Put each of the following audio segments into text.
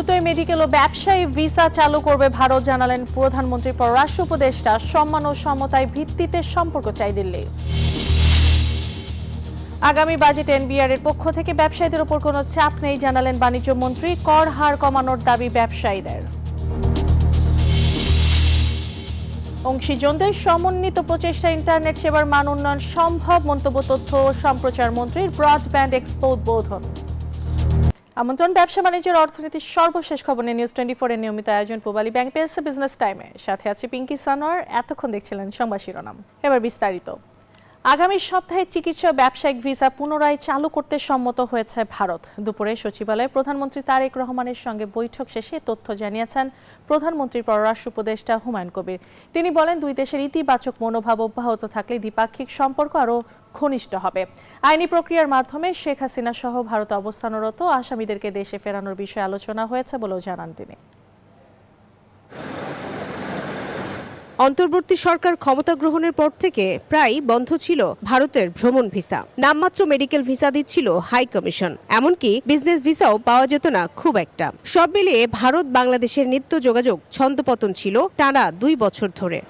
দ্রুতই মেডিকেল ও ব্যবসায়ী ভিসা চালু করবে ভারত, জানালেন প্রধানমন্ত্রীর পররাষ্ট্র উপদেষ্টা। সম্মান ও সমতায় ভিত্তিতে সম্পর্ক চাই দিল্লি। আগামী বাজেটে এনবিআর এর পক্ষ থেকে ব্যবসায়ীদের উপর কোনো চাপ নেই, জানালেন বাণিজ্য মন্ত্রী। কর হার কমানোর দাবি ব্যবসায়ীদের। অংশীজনদের সমন্বিত প্রচেষ্টা ইন্টারনেট সেবার মান উন্নয়ন সম্ভব, মন্তব্য তথ্য ও সম্প্রচার মন্ত্রীর। ব্রডব্যান্ড এক্সপো উদ্বোধন। আমন্ত্রণ ব্যবসা বাণিজ্যের অর্থনীতির সর্বশেষ খবর নিয়ে নিউজ 24 এর নিয়মিত আয়োজন পূবালী ব্যাংক পেয়েছে বিজনেস টাইমে। সাথে আছে পিঙ্কি সানোয়ার। এতক্ষণ দেখছিলেন সংবাদ শিরোনাম, এবার বিস্তারিত। আগামী সপ্তাহে চিকিৎসা ব্যবসায়িক ভিসা পুনরায় চালু করতে সম্মত হয়েছে ভারত। দুপুরে সচিবালয়ে প্রধানমন্ত্রী তারেক রহমানের সঙ্গে বৈঠক শেষে তথ্য জানিয়েছেন প্রধানমন্ত্রীর পররাষ্ট্র উপদেষ্টা হুমায়ুন কবির। তিনি বলেন, দুই দেশের ইতিবাচক মনোভাব অব্যাহত থাকলে দ্বিপাক্ষিক সম্পর্ক আরও ঘনিষ্ঠ হবে। আইনি প্রক্রিয়ার মাধ্যমে শেখ হাসিনা সহ ভারতে অবস্থানরত আসামিদেরকে দেশে ফেরানোর বিষয়ে আলোচনা হয়েছে বলেও জানান তিনি। অন্তর্বর্তী সরকার ক্ষমতা গ্রহণের পর থেকে প্রায় বন্ধ ছিল ভারতের ভ্রমণ ভিসা। নামমাত্র মেডিকেল ভিসা দিচ্ছিল হাই কমিশন, এমনকি বিজনেস ভিসাও পাওয়া যেত না খুব একটা। সব মিলিয়ে ভারত বাংলাদেশের নিত্য যোগাযোগ ছন্দপতন ছিল টানা 2 বছর ধরে।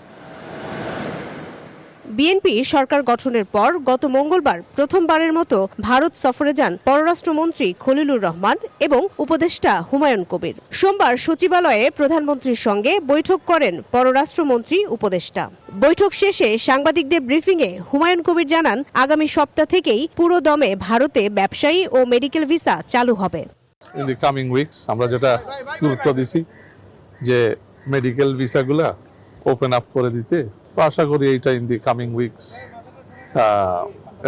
বিএনপি সরকার গঠনের পর গত মঙ্গলবার প্রথমবারের মতো ভারত সফরে যান পররাষ্ট্রমন্ত্রী খলিলুর রহমান এবং উপদেষ্টা হুমায়ুন কবির। সোমবার সচিবালয়ে প্রধানমন্ত্রীর সঙ্গে বৈঠক করেন পররাষ্ট্রমন্ত্রী উপদেষ্টা। বৈঠক শেষে সাংবাদিকদের ব্রিফিংয়ে হুমায়ুন কবির জানান, আগামী সপ্তাহ থেকেই পুরো দমে ভারতে ব্যবসায়ী ও মেডিকেল ভিসা চালু হবে। ইন দি কামিং উইকস আমরা যেটা গুরুত্ব দিছি যে মেডিকেল ভিসাগুলা ওপেন আপ করে দিতে, তো আশা করি এইটা ইন দি কামিং উইকস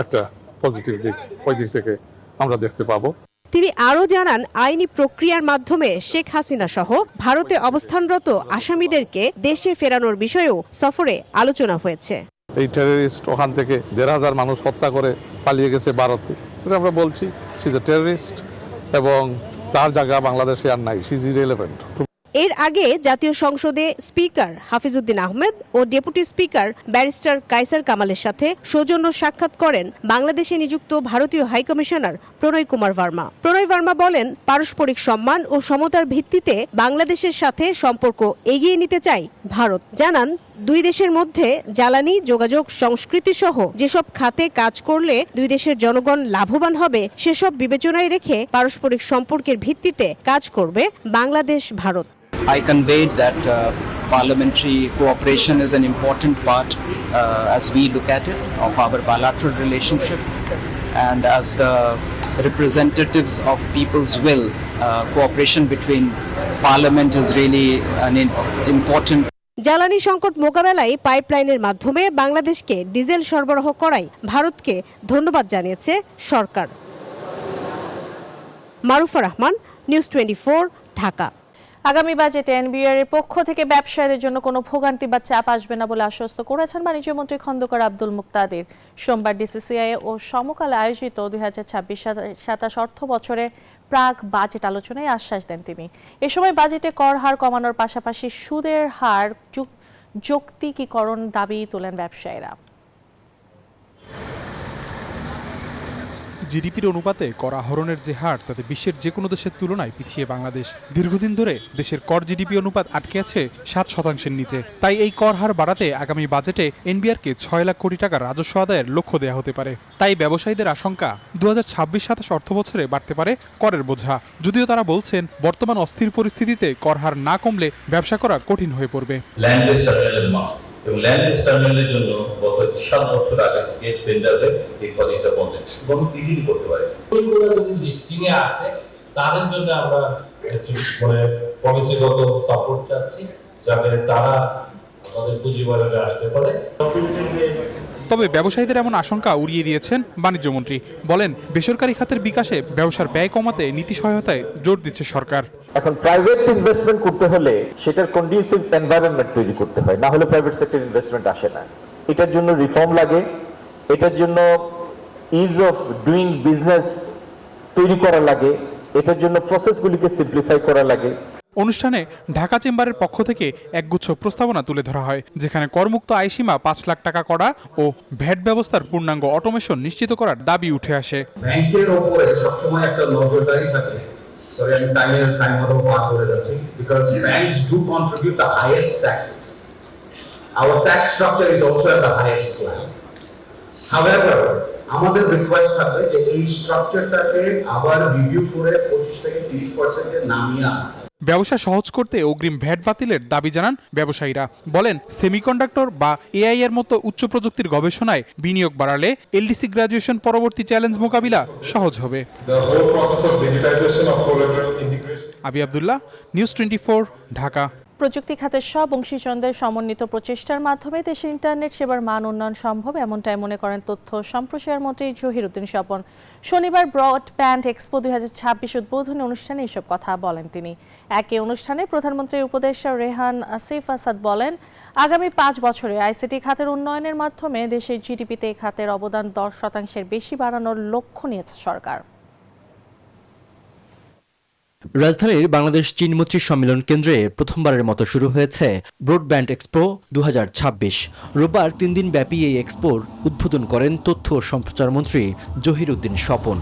একটা পজিটিভ দিক, ওই দিক থেকে আমরা দেখতে পাবো। তিনি আরও জানান, আইনি প্রক্রিয়ার মাধ্যমে শেখ হাসিনা সহ ভারতে অবস্থানরত আসামিদেরকে দেশে ফেরানোর বিষয়েও সফরে আলোচনা হয়েছে। এই টেররিস্ট ওখান থেকে 1,500 মানুষ হত্যা করে পালিয়ে গেছে ভারতে, আমরা বলছি শি ইজ এ টেররিস্ট এবং তার জায়গা বাংলাদেশে আর নাই, শি ইজ ইররিলেভেন্ট। এর আগে জাতীয় সংসদে স্পিকার হাফিজউদ্দিন আহমেদ ও ডেপুটি স্পিকার ব্যারিস্টার কায়সার কামালের সাথে সৌজন্য সাক্ষাৎ করেন বাংলাদেশে নিযুক্ত ভারতীয় হাইকমিশনার প্রণয় কুমার ভার্মা। প্রণয় ভার্মা বলেন, পারস্পরিক সম্মান ও সমতার ভিত্তিতে বাংলাদেশের সাথে সম্পর্ক এগিয়ে নিতে চায় ভারত। জানান, দুই দেশের মধ্যে জ্বালানি, যোগাযোগ, সংস্কৃতি সহ যেসব খাতে কাজ করলে দুই দেশের জনগণ লাভবান হবে সেসব বিবেচনায় রেখে পারস্পরিক সম্পর্কের ভিত্তিতে কাজ করবে Bangladesh Bharat. I conveyed that parliamentary cooperation is an important part as we look at it of our bilateral relationship, and as the representatives of people's will, cooperation between parliament is really an important. জ্বালানি সংকট মোকাবেলায় পাইপলাইনের মাধ্যমে বাংলাদেশকে diesel সরবরাহ করায় ভারতকে ধন্যবাদ জানিয়েছে সরকার। মারুফা রহমান, নিউজ 24, ঢাকা। আগামী বাজেটে এনবিআর এর পক্ষ থেকে ব্যবসায়ীদের জন্য কোনো ভোগান্তি বা চাপ আসবে না বলে আশ্বস্ত করেছেন বাণিজ্য মন্ত্রী খন্দকার আব্দুল মুক্তাদির। সোমবার ডিসিসিআই ও সমকালে আয়োজিত 2026-27 অর্থ বছরে প্রাক বাজেট আলোচনায় আশ্বাস দেন তিনি। এ সময় বাজেটে কর হার কমানোর পাশাপাশি সুদের হার যৌক্তিকীকরণ দাবি তোলেন ব্যবসায়ীরা। জিডিপির অনুপাতে কর আহরণের যে হার, তাতে বিশ্বের যে কোনো দেশের তুলনায় পিছিয়ে বাংলাদেশ। দীর্ঘদিন ধরে দেশের কর জিডিপি অনুপাত আটকে আছে 7%-এর নিচে। তাই এই কর হার বাড়াতে আগামী বাজেটে এনবিআরকে 6 লাখ কোটি টাকা রাজস্ব আদায়ের লক্ষ্য দেওয়া হতে পারে। তাই ব্যবসায়ীদের আশঙ্কা 2026-27 অর্থ বছরে বাড়তে পারে করের বোঝা। যদিও তারা বলছেন, বর্তমান অস্থির পরিস্থিতিতে কর হার না কমলে ব্যবসা করা কঠিন হয়ে পড়বে। এবং ল্যান্ড টার্মিনালের জন্য গত 7 বছর আগে থেকে টেন্ডারে এই প্রজেক্টটা পৌঁছে এবং ইজিলি করতে পারে। যদি লিস্টিং এ আসে তাদের জন্য আমরা মানে পলিসিগত সাপোর্ট চাচ্ছি, যাতে তারা তাদের পুঁজি বাজারে আসতে পারে। তবে ব্যবসায়ীদের এমন আশঙ্কা উড়িয়ে দিয়েছেন বাণিজ্যমন্ত্রী। বলেন, বেসরকারি খাতের বিকাশে ব্যবসার ব্যয় কমাতে নীতি সহায়তায় জোর দিচ্ছে সরকার। এখন প্রাইভেট ইনভেস্টমেন্ট করতে হলে সেটার কন্ডিউসিভ এনভায়রনমেন্ট তৈরি করতে হয়, না হলে প্রাইভেট সেক্টর ইনভেস্টমেন্ট আসে না। এটার জন্য রিফর্ম লাগে, এটার জন্য ইজ অফ ডুইং বিজনেস তৈরি করা লাগে, এটার জন্য প্রসেসগুলিকে সিম্পলিফাই করা লাগে। অনুষ্ঠানে ঢাকা চেম্বারের পক্ষ থেকে একগুচ্ছ প্রস্তাবনা তুলে ধরা হয়, যেখানে করমুক্ত আয়সীমা 5 লাখ টাকা করা ও ভ্যাট ব্যবস্থার পূর্ণাঙ্গ অটোমেশন নিশ্চিত করার দাবি উঠে আসে। ব্যাংকের উপরে সবসময় একটা নজরদারি থাকে Sorry, I'm time মতো পার করে যাচ্ছি because banks do contribute the highest taxes. Our tax structure is also at the highest level. However, আমাদের রিকোয়েস্ট আছে যে এই স্ট্রাকচারটাকে আবার রিভিউ করে 25 থেকে 30% এ নামিয়ে আনা। ব্যবসা সহজ করতে অগ্রিম ভ্যাট বাতিলের দাবি জানান ব্যবসায়ীরা। বলেন, সেমিকন্ডাক্টর বা এআই এর মতো উচ্চ প্রযুক্তির গবেষণায় বিনিয়োগ বাড়ালে এলডিসি গ্র্যাজুয়েশন পরবর্তী চ্যালেঞ্জ মোকাবিলা সহজ হবে। আবি আব্দুল্লাহ, নিউজ 24, ঢাকা। প্রযুক্তি খাতের সব অংশীজনদের সমন্বিত প্রচেষ্টার মাধ্যমে দেশের ইন্টারনেট সেবার মান উন্নয়ন সম্ভব, এমনটাই মনে করেন তথ্য সম্প্রসারণ মন্ত্রী জহিরুদ্দিন স্বপন। শনিবার ব্রডব্যান্ড এক্সপো 2026 উদ্বোধনী অনুষ্ঠানে এসব কথা বলেন তিনি। একই অনুষ্ঠানে প্রধানমন্ত্রীর উপদেষ্টা রেহান আসিফ আসাদ বলেন, আগামী 5 বছরে আইসিটি খাতের উন্নয়নের মাধ্যমে দেশের জিডিপিতে এই খাতের অবদান 10% বেশি বাড়ানোর লক্ষ্য নিয়েছে সরকার। রাজধানীর বাংলাদেশ চীন মৈত্রী সম্মেলন কেন্দ্রে প্রথমবারের মতো শুরু হয়েছে ব্রডব্যান্ড এক্সপো 2026। রোববার 3 দিন ব্যাপী এই এক্সপোর উদ্বোধন করেন তথ্য ও সম্প্রচার মন্ত্রী জহিরুদ্দিন স্বপন।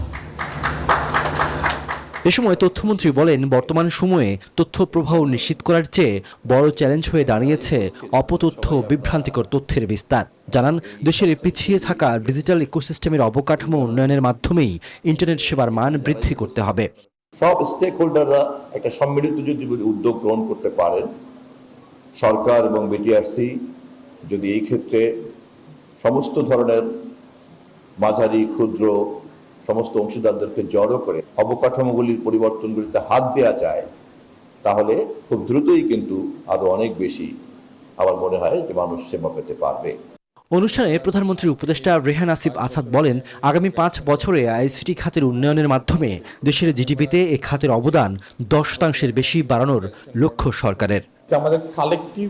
এ সময় তথ্যমন্ত্রী বলেন, বর্তমান সময়ে তথ্য প্রবাহ নিশ্চিত করার চেয়ে বড় চ্যালেঞ্জ হয়ে দাঁড়িয়েছে অপতথ্য বিভ্রান্তিকর তথ্যের বিস্তার। জানান, দেশের পিছিয়ে থাকা ডিজিটাল ইকোসিস্টেমের অবকাঠামো উন্নয়নের মাধ্যমেই ইন্টারনেট সেবার মান বৃদ্ধি করতে হবে। সব স্টেক হোল্ডাররা একটা সম্মিলিত যদি উদ্যোগ গ্রহণ করতে পারেন, সরকার এবং বিটিআরসি যদি এই ক্ষেত্রে সমস্ত ধরনের মাঝারি ক্ষুদ্র সমস্ত অংশীদারদেরকে জড়ো করে অবকাঠামোগুলির পরিবর্তনগুলিতে হাত দেওয়া যায়, তাহলে খুব দ্রুতই কিন্তু আরো অনেক বেশি আমার মনে হয় যে মানুষ সেবা পেতে পারবে। অনুষ্ঠানে প্রধানমন্ত্রীর উপদেষ্টা রেহান আসিফ আসাদ বলেন, আগামী 5 বছরে আইসিটি খাতের উন্নয়নের মাধ্যমে দেশের জিডিপিতে এই খাতের অবদান 10% বেশি বাড়ানোর লক্ষ্য সরকারের। আমাদের collective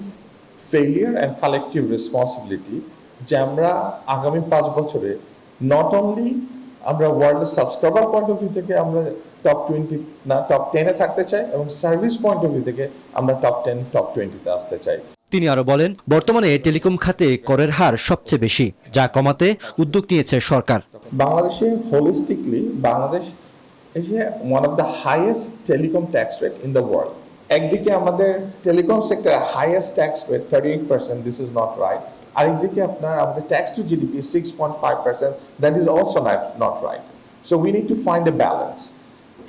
failure and collective responsibility যে আমরা আগামী 5 বছরে নট অনলি আমরা ওয়ার্ল্ডের সাবস্ক্রাইবার পয়েন্ট অফ ভিউ থেকে আমরা টপ 20 না টপ 10 এ থাকতে চাই, এবং সার্ভিস পয়েন্ট অফ ভিউ থেকে আমরা টপ 10 টপ 20 তে আসতে চাই। তিনি আরো বলেন, বর্তমানে টেলিকম খাতে করের হার সবচেয়ে বেশি, যা কমাতে উদ্যোগ নিয়েছে সরকার। বাংলাদেশে holistically Bangladesh is one of the highest telecom tax rate in the world. একদিকে আমাদের টেলিকম সেক্টরে highest tax rate 38%, this is not right. আরেকদিকে আপনার আমাদের tax to GDP 6.5%, that is also not right. So we need to find a balance.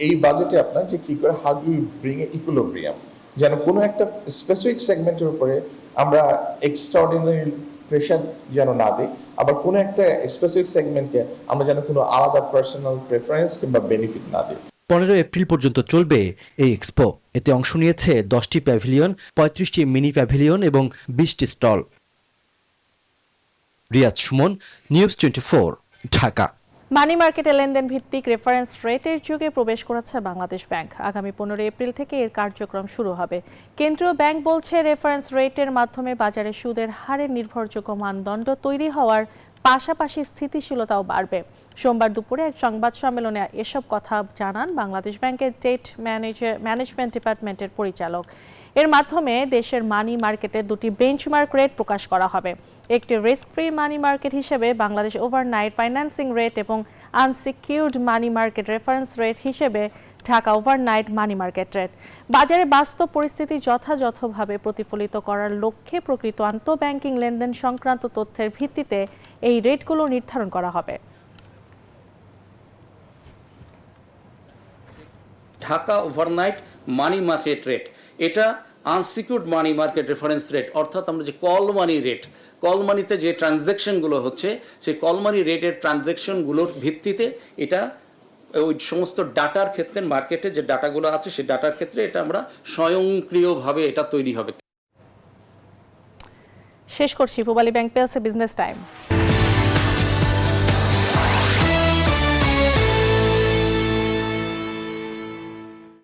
এই বাজেটে আপনার যে কি করে how do you bring a equilibrium, যেন কোনো একটা স্পেসিফিক সেগমেন্টের উপরে আমরা এক্সট্রাঅর্ডিনারি প্রেশার যেন না দিই, আবার কোনো একটা স্পেসিফিক সেগমেন্টকে আমরা যেন কোনো আলাদা পার্সোনাল প্রেফারেন্স কিংবা বেনিফিট না দিই। 15 এপ্রিল পর্যন্ত চলবে এই এক্সপো। এতে অংশ নিয়েছে 10টি প্যাভিলিয়ন, 35টি মিনি প্যাভিলিয়ন এবং 20টি স্টল। রিয়াজ সুমন, নিউজ 24, ঢাকা। মানি মার্কেটে লেনদেন ভিত্তিক রেফারেন্স রেটের যুগে প্রবেশ করেছে বাংলাদেশ ব্যাংক। আগামী 15 এপ্রিল থেকে এর কার্যক্রম শুরু হবে। কেন্দ্রীয় ব্যাংক বলছে, রেফারেন্স রেটের মাধ্যমে বাজারে সুদের হারের নির্ভরযোগ্য মানদণ্ড তৈরি হওয়ার পাশাপাশি স্থিতিশীলতাও বাড়বে। সোমবার দুপুরে এক সংবাদ সম্মেলনে এসব কথা জানান বাংলাদেশ ব্যাংকের ডেট ম্যানেজমেন্ট ডিপার্টমেন্টের পরিচালক। এর মাধ্যমে দেশের মানি মার্কেটে 2টি বেঞ্চমার্ক রেট প্রকাশ করা হবে। একটি রিস্ক ফ্রি মানি মার্কেট হিসেবে বাংলাদেশ ওভারনাইট ফাইন্যান্সিং রেট এবং unsecured money market reference rate হিসেবে Dhaka overnight money market rate. বাজারে বাস্তব পরিস্থিতি যথাযথভাবে প্রতিফলিত করার লক্ষ্যে প্রকৃত আন্তঃব্যাংকিং লেনদেন সংক্রান্ত তথ্যের ভিত্তিতে এই রেটগুলো নির্ধারণ করা হবে। Dhaka overnight money market rate, এটা unsecured money market reference rate, অর্থাৎ আমরা যে কল মানি রেট, কল মানিতে যে ট্রানজ্যাকশনগুলো হচ্ছে সেই কল মানি রেটের ট্রানজ্যাকশনগুলোর ভিত্তিতে এটা ওই সমস্ত ডাটার ক্ষেত্রে মার্কেটে যে ডাটাগুলো আছে সেই ডাটার ক্ষেত্রে এটা আমরা স্বয়ংক্রিয়ভাবে এটা তৈরি হবে। শেষ করছি পূবালী ব্যাংক প্লাসে বিজনেস টাইম।